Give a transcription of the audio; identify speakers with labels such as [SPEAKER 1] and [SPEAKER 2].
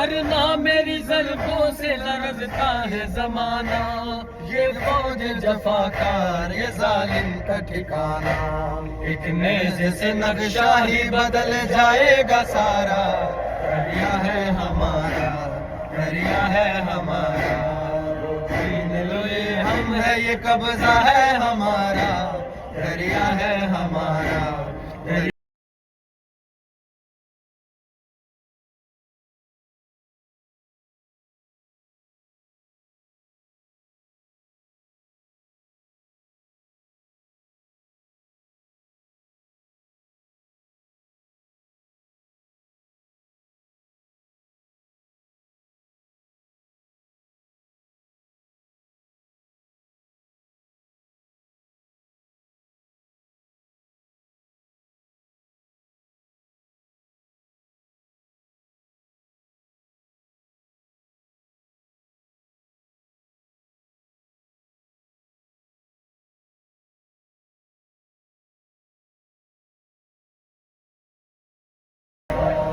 [SPEAKER 1] Verna मेरी ज़रबों से लरज़ता है ज़माना।
[SPEAKER 2] ये फौज जफाकार ये जालिम का ठिकाना, एक नेज़े से नक्शा ही बदल जाएगा सारा। दरिया है हमारा, दरिया है हमारा, छीन लो ये हम है, ये कब्जा है हमारा। दरिया है हमारा, दरिया